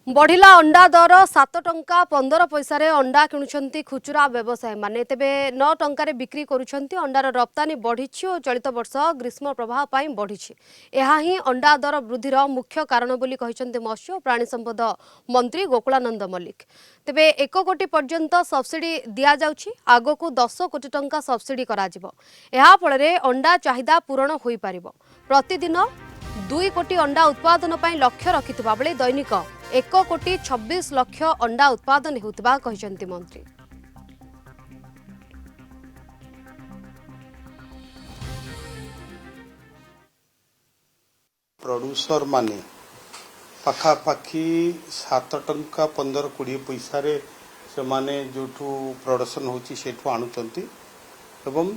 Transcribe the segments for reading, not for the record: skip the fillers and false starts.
बढ़िला अंडा दर 7 टंका 15 पैसा अंडा किणुंट खुचुरा व्यवसायी माने तेबे 9 टंकार बिक्री करुछंती। अंडार रप्तानी बढ़ी और चलित वर्ष ग्रीष्म प्रवाह पाई बढ़ी। यह ही अंडा दर वृद्धिर मुख्य कारण बोली कहिसंती मत्स्य और प्राणी संपद मंत्री गोकुलानंद मल्लिक। तेबे 1 कोटी पर्यंत सब्सिडी दिया जाउछि। आगकू 10 कोटी टंका सब्सिडी कराजिबो। एहा फଳରେ अंडा चाहिदा पूरण होई पारिबो। प्रतिदिन 2 कोटी अंडा उत्पादन ପାଇଁ लक्ष्य रखिथिबा बेले दैनिक 1 कोटी 26 लक्ष अंडा उत्पादन हेउथिबा कहिसंती मंत्री। प्रोड्यूसर माने पाखापाखी 7 टंका 15-20 पैसा से माने जोठू प्रोडक्शन होची सेठू आणुचंती एवं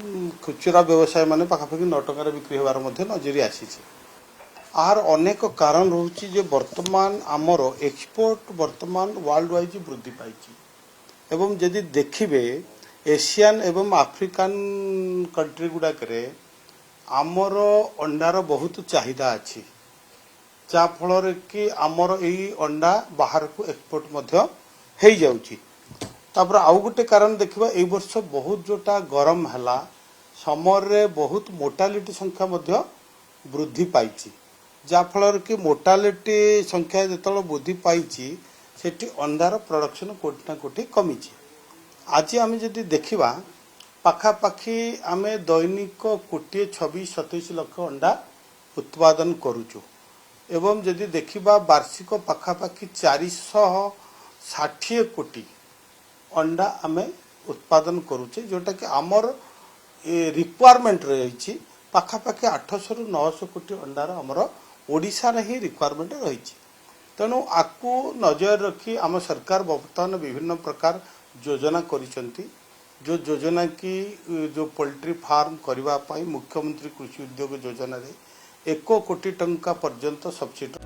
खुचरा व्यवसाय माने पाखापाखी 9 टंका बिक्री होबार मध्ये नजरी आसीছে। आर अनेक कारण रोची जे वर्तमान आमर एक्सपोर्ट वर्तमान वर्ल्ड वाइज वृद्धि पाइछि एवं जदि देखिबे एशियन एवं आफ्रिकान कंट्री गुडाकरे आमर अंडार बहुत चाहिदा अछि जा फल कि आमर एई अंडा बाहर को एक्सपोर्ट मध्य हेई जाउछि। तापर आउ गोटे कारण देखिबा एई वर्ष बहुत जोटा गरम हला समर रे बहुत मोर्टालिटी संख्या मध्य वृद्धि पाइछि जा फल कि मोर्टालिटी संख्या जो वृद्धि पाई सेठी अंडार प्रोडक्शन कोटी ना कोटी कमी। आज आम जदि देखा पाखापाखी आम दैनिक 1,26,27 लक्ष अंडा उत्पादन करुचु एवं जदि देखा वार्षिक पाखापाखी 460 कोटी अंडा आम उत्पादन करुचे जोटा कि आमर रिक्वायरमेंट रही पाखापाखी 800 ରୁ 900 कोटी अंडार आमर ओडिशा रे ही रिक्वायरमेंट रही। तेणु आपको नजर रखी आम सरकार बर्तमान विभिन्न प्रकार योजना करिसंती जो योजना की जो पोल्ट्री फार्म करने मुख्यमंत्री कृषि उद्योग योजना रे 1 कोटी टंका पर्यंत सब्सिडी